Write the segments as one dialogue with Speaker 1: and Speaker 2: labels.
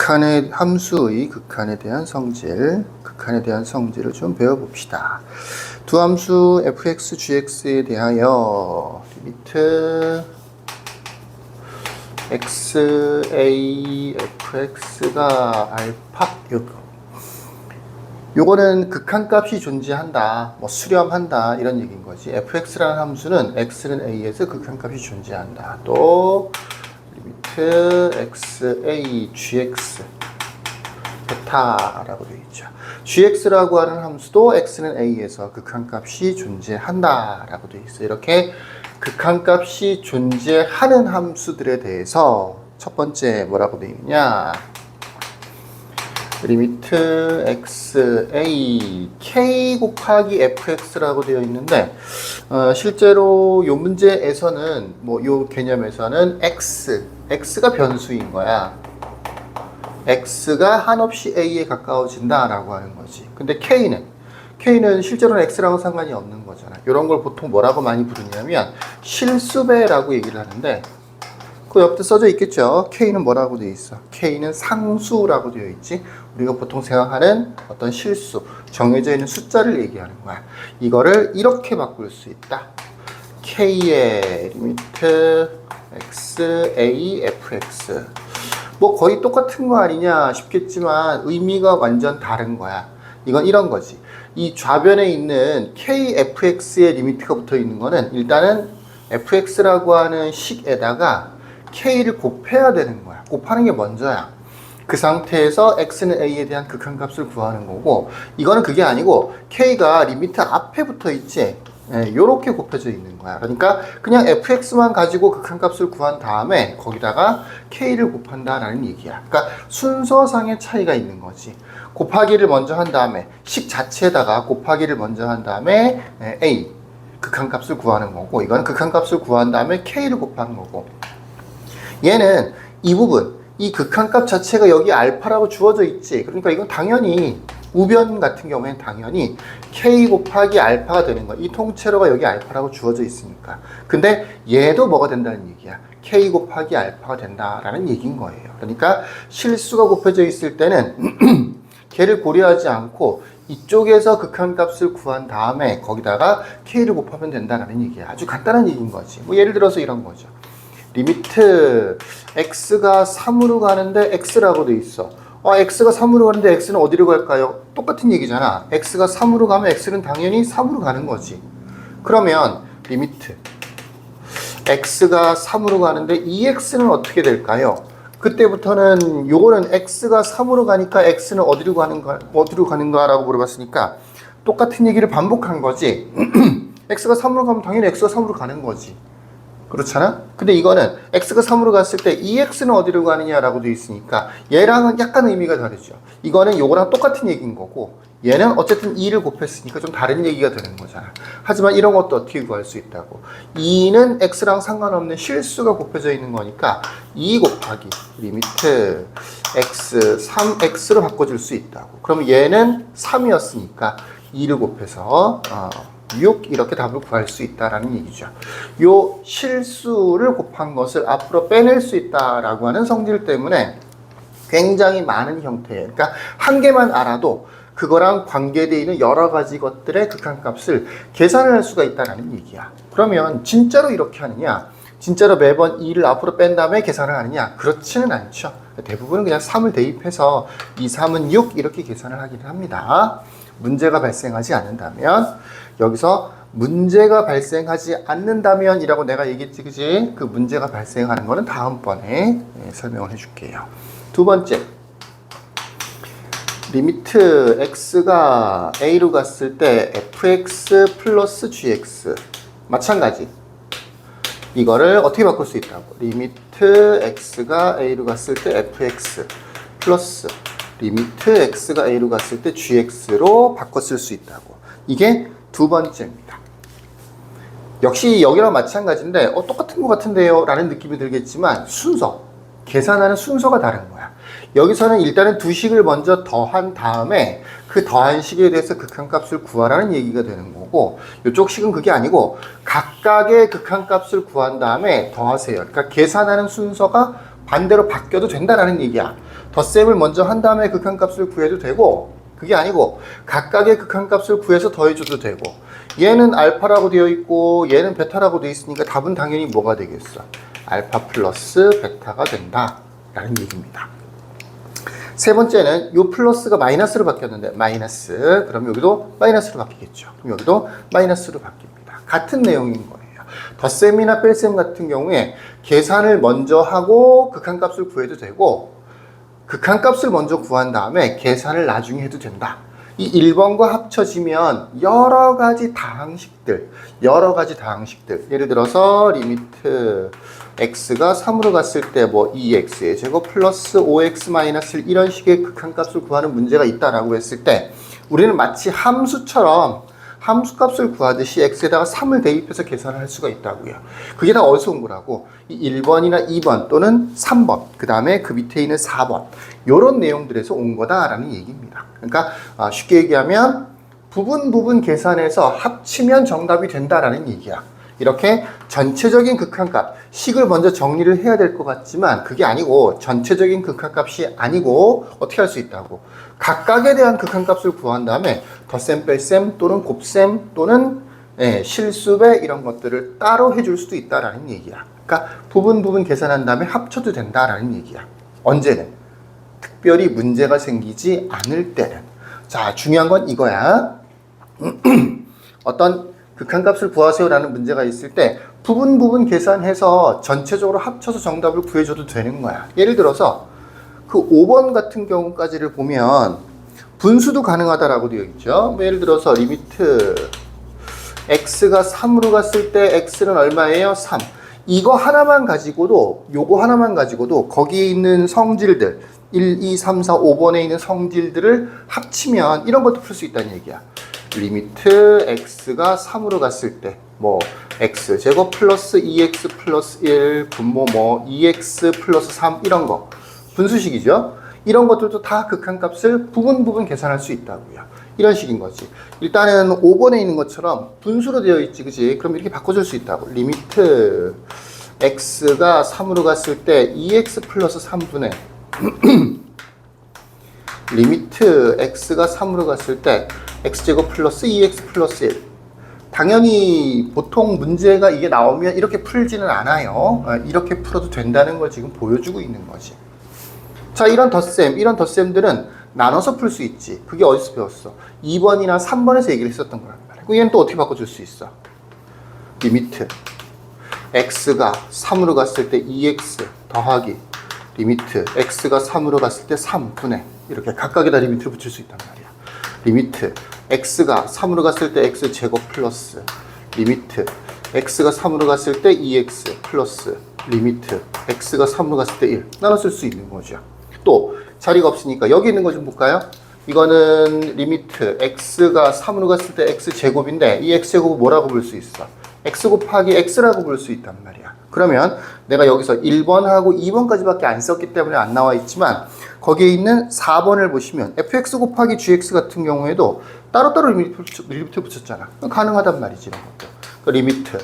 Speaker 1: 극한의 함수의 극한에 대한 성질을 좀 배워봅시다. 두 함수 fx, gx에 대하여 리미트 xa fx가 알파 요거는 극한값이 존재한다, 뭐 수렴한다 이런 얘기인 거지. fx라는 함수는 x는 a에서 극한값이 존재한다. 또 리미트 xa gx 베타라고 되어 있죠. gx라고 하는 함수도 x는 a에서 극한값이 존재한다 라고 되어 있어요. 이렇게 극한값이 존재하는 함수들에 대해서 첫 번째 뭐라고 되어 있느냐, 리미트 xa k 곱하기 fx라고 되어 있는데 실제로 이 문제에서는 뭐 이 개념에서는 x가 변수인 거야. x가 한없이 a에 가까워진다 라고 하는 거지. 근데 k는 실제로는 x랑은 상관이 없는 거잖아. 이런 걸 보통 뭐라고 많이 부르냐면 실수배라고 얘기를 하는데, 그 옆에 써져 있겠죠. k는 뭐라고 되어 있어? k는 상수라고 되어 있지. 우리가 보통 생각하는 어떤 실수, 정해져 있는 숫자를 얘기하는 거야. 이거를 이렇게 바꿀 수 있다. k의 리미트 xa fx 뭐 거의 똑같은 거 아니냐 싶겠지만 의미가 완전 다른 거야. 이건 이런 거지. 이 좌변에 있는 kfx의 리미트가 붙어 있는 거는 일단은 fx라고 하는 식에다가 k를 곱해야 되는 거야. 곱하는 게 먼저야. 그 상태에서 x는 a에 대한 극한값을 구하는 거고, 이거는 그게 아니고 k가 리미트 앞에 붙어 있지. 요렇게 곱해져 있는 거야. 그러니까 그냥 fx만 가지고 극한값을 구한 다음에 거기다가 k를 곱한다라는 얘기야. 그러니까 순서상의 차이가 있는 거지. 곱하기를 먼저 한 다음에 식 자체에다가 곱하기를 먼저 한 다음에 a 극한값을 구하는 거고, 이건 극한값을 구한 다음에 k를 곱하는 거고, 얘는 이 부분, 이 극한값 자체가 여기 알파라고 주어져 있지. 그러니까 이건 당연히 우변 같은 경우에는 당연히 k 곱하기 알파가 되는 거야. 이 통째로가 여기 알파라고 주어져 있으니까. 근데 얘도 뭐가 된다는 얘기야. k 곱하기 알파가 된다라는 얘기인 거예요. 그러니까 실수가 곱해져 있을 때는 걔를 고려하지 않고 이쪽에서 극한값을 구한 다음에 거기다가 k를 곱하면 된다라는 얘기야. 아주 간단한 얘기인 거지. 뭐 예를 들어서 이런 거죠. 리미트 x가 3으로 가는데 x라고 돼 있어. x가 3으로 가는데 x는 어디로 갈까요? 똑같은 얘기잖아. x가 3으로 가면 x는 당연히 3으로 가는 거지. 그러면 리미트 x가 3으로 가는데 이 x는 어떻게 될까요? 그때부터는 요거는 x가 3으로 가니까 x는 어디로 가는가라고 물어봤으니까 똑같은 얘기를 반복한 거지. x가 3으로 가면 당연히 x가 3으로 가는 거지. 그렇잖아? 근데 이거는 x가 3으로 갔을 때 이 x는 어디로 가느냐라고 되어 있으니까 얘랑은 약간 의미가 다르죠. 이거는 요거랑 똑같은 얘기인 거고, 얘는 어쨌든 2를 곱했으니까 좀 다른 얘기가 되는 거잖아. 하지만 이런 것도 어떻게 구할 수 있다고? 2는 x랑 상관없는 실수가 곱해져 있는 거니까 2 곱하기 리미트 x 3x로 바꿔줄 수 있다고. 그럼 얘는 3이었으니까 2를 곱해서 6 이렇게 답을 구할 수 있다라는 얘기죠. 요 실수를 곱한 것을 앞으로 빼낼 수 있다라고 하는 성질 때문에 굉장히 많은 형태예요. 그러니까 한 개만 알아도 그거랑 관계되어 있는 여러 가지 것들의 극한값을 계산을 할 수가 있다라는 얘기야. 그러면 진짜로 이렇게 하느냐? 진짜로 매번 2를 앞으로 뺀 다음에 계산을 하느냐? 그렇지는 않죠. 대부분은 그냥 3을 대입해서 2, 3은 6 이렇게 계산을 하기는 합니다. 문제가 발생하지 않는다면, 여기서 문제가 발생하지 않는다면 이라고 내가 얘기했지, 그지? 그 문제가 발생하는 거는 다음번에 설명을 해줄게요. 두 번째, 리미트 x가 a로 갔을 때 fx 플러스 gx 마찬가지. 이거를 어떻게 바꿀 수 있다고? 리미트 x가 a로 갔을 때 fx 플러스 리미트 x가 a로 갔을 때 gx로 바꿔 쓸 수 있다고. 이게 두 번째입니다. 역시 여기랑 마찬가지인데 똑같은 것 같은데요 라는 느낌이 들겠지만 계산하는 순서가 다른 거야. 여기서는 일단은 두 식을 먼저 더한 다음에 그 더한 식에 대해서 극한값을 구하라는 얘기가 되는 거고, 이쪽 식은 그게 아니고 각각의 극한값을 구한 다음에 더하세요. 그러니까 계산하는 순서가 반대로 바뀌어도 된다라는 얘기야. 덧셈을 먼저 한 다음에 극한값을 구해도 되고, 그게 아니고 각각의 극한값을 구해서 더해줘도 되고, 얘는 알파라고 되어 있고 얘는 베타라고 되어 있으니까 답은 당연히 뭐가 되겠어? 알파 플러스 베타가 된다 라는 얘기입니다. 세 번째는 요 플러스가 마이너스로 바뀌었는데 마이너스, 그럼 여기도 마이너스로 바뀌겠죠. 그럼 여기도 마이너스로 바뀝니다. 같은 내용인 거예요. 덧셈이나 뺄셈 같은 경우에 계산을 먼저 하고 극한값을 구해도 되고, 극한값을 먼저 구한 다음에 계산을 나중에 해도 된다. 이 1번과 합쳐지면 여러 가지 다항식들, 예를 들어서 리미트 x가 3으로 갔을 때 뭐 2x의 제곱 플러스 5x 마이너스 1 이런 식의 극한값을 구하는 문제가 있다라고 했을 때 우리는 마치 함수처럼 함수값을 구하듯이 x에다가 3을 대입해서 계산을 할 수가 있다고요. 그게 다 어디서 온 거라고? 이 1번이나 2번 또는 3번, 그 다음에 그 밑에 있는 4번, 요런 내용들에서 온 거다라는 얘기입니다. 그러니까 쉽게 얘기하면 부분 계산해서 합치면 정답이 된다라는 얘기야. 이렇게 전체적인 극한값, 식을 먼저 정리를 해야 될 것 같지만 그게 아니고, 전체적인 극한값이 아니고 어떻게 할 수 있다고? 각각에 대한 극한값을 구한 다음에 덧셈, 뺄셈 또는 곱셈 또는 실수배 이런 것들을 따로 해줄 수도 있다라는 얘기야. 그러니까 부분 계산한 다음에 합쳐도 된다라는 얘기야. 언제는? 특별히 문제가 생기지 않을 때는. 자, 중요한 건 이거야. 어떤 극한값을 구하세요 라는 문제가 있을 때 부분 계산해서 전체적으로 합쳐서 정답을 구해줘도 되는 거야. 예를 들어서 그 5번 같은 경우까지를 보면 분수도 가능하다라고 되어 있죠. 예를 들어서 리미트 x가 3으로 갔을 때 x는 얼마예요? 3. 이거 하나만 가지고도, 요거 하나만 가지고도 거기에 있는 성질들 1, 2, 3, 4, 5번에 있는 성질들을 합치면 이런 것도 풀 수 있다는 얘기야. 리미트 x가 3으로 갔을 때 뭐 x 제곱 플러스 2x 플러스 1 분모 뭐 2x 플러스 3 이런 거 분수식이죠. 이런 것들도 다 극한값을 부분 계산할 수 있다고요. 이런 식인 거지. 일단은 5번에 있는 것처럼 분수로 되어 있지, 그지? 그럼 이렇게 바꿔줄 수 있다고. 리미트 x가 3으로 갔을 때 2x 플러스 3분의 리미트 x가 3으로 갔을 때 x제곱 플러스 2x 플러스 1. 당연히 보통 문제가 이게 나오면 이렇게 풀지는 않아요. 이렇게 풀어도 된다는 걸 지금 보여주고 있는 거지. 자, 이런 덧셈들은 나눠서 풀 수 있지. 그게 어디서 배웠어? 2번이나 3번에서 얘기를 했었던 거란 말이야. 그럼 얘는 또 어떻게 바꿔줄 수 있어? 리미트 x가 3으로 갔을 때 2x 더하기 리미트 x가 3으로 갔을 때 3분의 이렇게 각각에다 리미트를 붙일 수 있단 말이야. 리미트 x가 3으로 갔을 때 x 제곱 플러스 리미트 x가 3으로 갔을 때 2x 플러스 리미트 x가 3으로 갔을 때 1 나눠 쓸 수 있는 거죠. 또 자리가 없으니까 여기 있는 거 좀 볼까요? 이거는 리미트 x가 3으로 갔을 때 x 제곱인데 이 x 제곱을 뭐라고 볼 수 있어? x 곱하기 x라고 볼 수 있단 말이야. 그러면 내가 여기서 1번하고 2번까지밖에 안 썼기 때문에 안 나와 있지만 거기에 있는 4번을 보시면 fx 곱하기 gx 같은 경우에도 따로따로 리미트 붙였잖아. 가능하단 말이지, 이런 것도. 그 리미트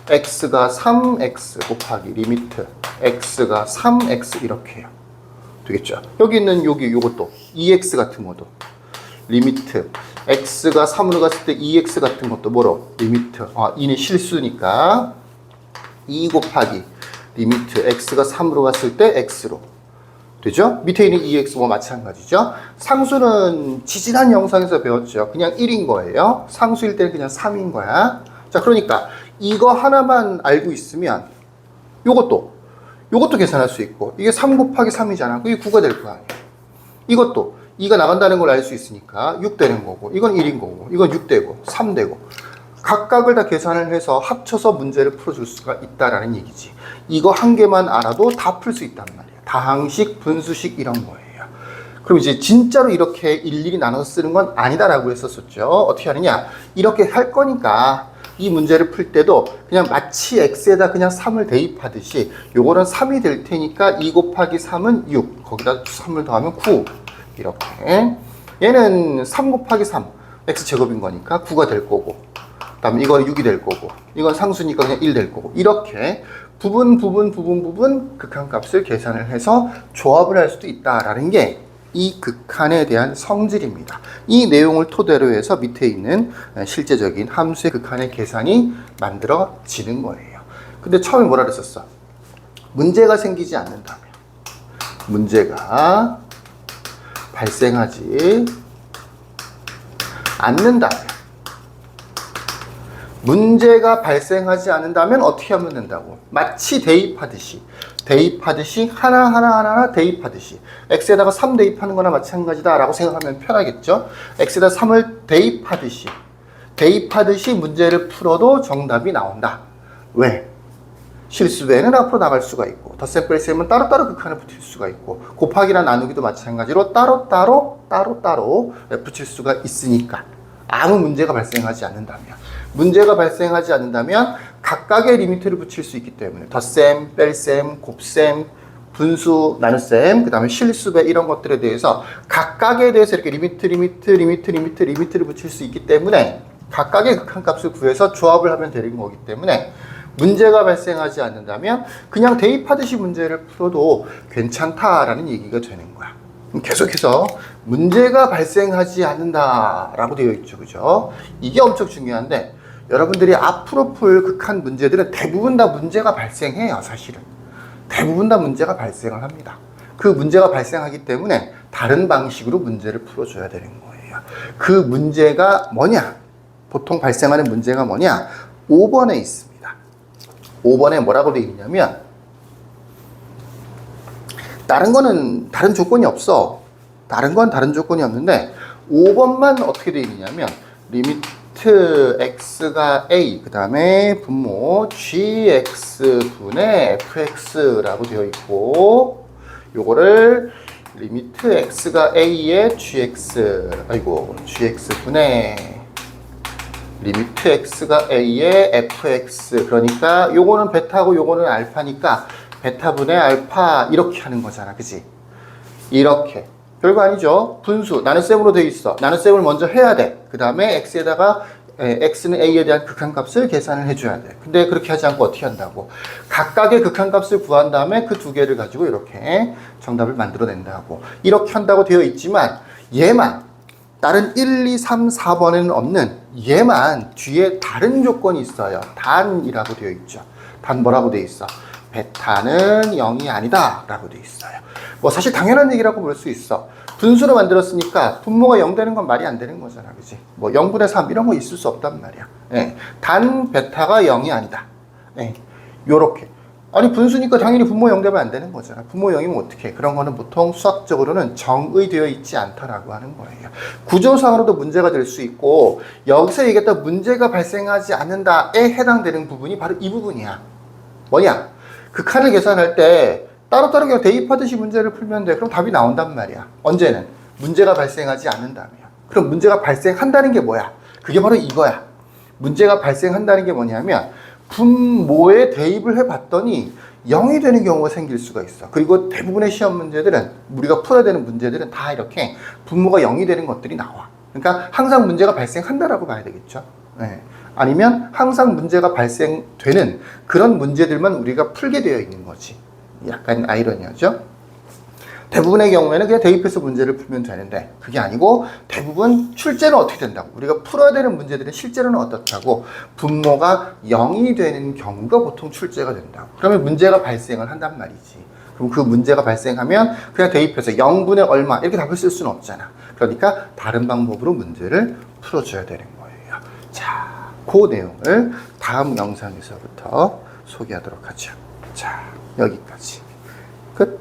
Speaker 1: x가 3x 곱하기 리미트 x가 3x 이렇게 해요. 되겠죠? 여기 있는 요것도 2x 같은 것도 리미트 x가 3으로 갔을 때 2x 같은 것도 뭐로? 리미트 2는 실수니까 2 곱하기 리미트 x가 3으로 갔을 때 x로 되죠? 밑에 있는 2x 뭐 마찬가지죠? 상수는 지지난 영상에서 배웠죠. 그냥 1인 거예요. 상수일 때는 그냥 3인 거야. 자, 그러니까 이거 하나만 알고 있으면 요것도 계산할 수 있고, 이게 3 곱하기 3이잖아. 그게 9가 될 거 아니야. 이것도 2가 나간다는 걸 알 수 있으니까 6 되는 거고, 이건 1인 거고, 이건 6 되고 3 되고 각각을 다 계산을 해서 합쳐서 문제를 풀어줄 수가 있다라는 얘기지. 이거 한 개만 알아도 다 풀 수 있단 말이야. 다항식, 분수식 이런 거예요. 그럼 이제 진짜로 이렇게 일일이 나눠서 쓰는 건 아니다라고 했었죠. 어떻게 하느냐? 이렇게 할 거니까 이 문제를 풀 때도 그냥 마치 x에다 그냥 3을 대입하듯이 요거는 3이 될 테니까 2 곱하기 3은 6, 거기다 3을 더하면 9 이렇게. 얘는 3 곱하기 3 x제곱인 거니까 9가 될 거고, 그다음에 이건 6이 될 거고, 이건 상수니까 그냥 1 될 거고, 이렇게 부분 극한값을 계산을 해서 조합을 할 수도 있다라는 게 이 극한에 대한 성질입니다. 이 내용을 토대로 해서 밑에 있는 실제적인 함수의 극한의 계산이 만들어지는 거예요. 근데 처음에 뭐라 그랬었어? 문제가 생기지 않는다면, 문제가 발생하지 않는다면, 문제가 발생하지 않는다면 어떻게 하면 된다고? 마치 대입하듯이 하나 대입하듯이 x에다가 3 대입하는 거나 마찬가지다 라고 생각하면 편하겠죠. x에다 3을 대입하듯이 문제를 풀어도 정답이 나온다. 왜? 실수배는 앞으로 나갈 수가 있고, 덧셈 뺄셈은 따로따로 극한을 붙일 수가 있고, 곱하기나 나누기도 마찬가지로 따로따로 붙일 수가 있으니까. 아무 문제가 발생하지 않는다면 각각의 리미트를 붙일 수 있기 때문에 덧셈, 뺄셈, 곱셈, 분수, 나눗셈, 그 다음에 실수배 이런 것들에 대해서 각각에 대해서 이렇게 리미트를 붙일 수 있기 때문에 각각의 극한값을 구해서 조합을 하면 되는 거기 때문에 문제가 발생하지 않는다면 그냥 대입하듯이 문제를 풀어도 괜찮다라는 얘기가 되는 거야. 계속해서 문제가 발생하지 않는다라고 되어 있죠, 그죠? 이게 엄청 중요한데 여러분들이 앞으로 풀 극한 문제들은 대부분 다 문제가 발생해요, 사실은. 대부분 다 문제가 발생을 합니다. 그 문제가 발생하기 때문에 다른 방식으로 문제를 풀어줘야 되는 거예요. 그 문제가 뭐냐? 보통 발생하는 문제가 뭐냐? 5번에 있습니다. 5번에 뭐라고 되어 있냐면 다른 거는 다른 조건이 없어. 다른 건 다른 조건이 없는데 5번만 어떻게 되어 있냐면 리미트 x가 a 그 다음에 분모 gx분의 fx라고 되어 있고, 요거를 리미트 x가 a의 gx분의 리미트 x가 a의 fx, 그러니까 요거는 베타고 요거는 알파니까 베타분의 알파 이렇게 하는 거잖아, 그지? 이렇게. 별거 아니죠. 분수, 나눗셈으로 되어 있어. 나눗셈을 먼저 해야 돼. 그 다음에 x에다가 x는 a에 대한 극한값을 계산을 해줘야 돼. 근데 그렇게 하지 않고 어떻게 한다고? 각각의 극한값을 구한 다음에 그 두 개를 가지고 이렇게 정답을 만들어낸다고. 이렇게 한다고 되어 있지만 얘만, 다른 1, 2, 3, 4번에는 없는 얘만 뒤에 다른 조건이 있어요. 단이라고 되어 있죠. 단 뭐라고 되어 있어? 베타는 0이 아니다 라고 되어 있어요. 뭐 사실 당연한 얘기라고 볼 수 있어. 분수로 만들었으니까 분모가 0 되는 건 말이 안 되는 거잖아, 그지? 뭐 0분의 3 이런 거 있을 수 없단 말이야. 예. 단 베타가 0이 아니다. 예. 요렇게. 아니 분수니까 당연히 분모 0 되면 안 되는 거잖아. 분모 0이면 어떻게? 그런 거는 보통 수학적으로는 정의되어 있지 않다라고 하는 거예요. 구조상으로도 문제가 될 수 있고, 여기서 얘기했던 문제가 발생하지 않는다에 해당되는 부분이 바로 이 부분이야. 뭐냐? 극한을 계산할 때 따로따로 그냥 대입하듯이 문제를 풀면 돼. 그럼 답이 나온단 말이야. 언제는? 문제가 발생하지 않는다며. 그럼 문제가 발생한다는 게 뭐야? 그게 바로 이거야. 문제가 발생한다는 게 뭐냐면 분모에 대입을 해봤더니 0이 되는 경우가 생길 수가 있어. 그리고 대부분의 시험 문제들은, 우리가 풀어야 되는 문제들은 다 이렇게 분모가 0이 되는 것들이 나와. 그러니까 항상 문제가 발생한다라고 봐야 되겠죠. 네. 아니면 항상 문제가 발생되는 그런 문제들만 우리가 풀게 되어 있는 거지. 약간 아이러니하죠? 대부분의 경우에는 그냥 대입해서 문제를 풀면 되는데 그게 아니고 대부분 출제는 어떻게 된다고? 우리가 풀어야 되는 문제들은 실제로는 어떻다고? 분모가 0이 되는 경우가 보통 출제가 된다고. 그러면 문제가 발생을 한단 말이지. 그럼 그 문제가 발생하면 그냥 대입해서 0분의 얼마 이렇게 답을 쓸 수는 없잖아. 그러니까 다른 방법으로 문제를 풀어줘야 되는 거예요. 자, 그 내용을 다음 영상에서부터 소개하도록 하죠. 자, 여기까지. 끝.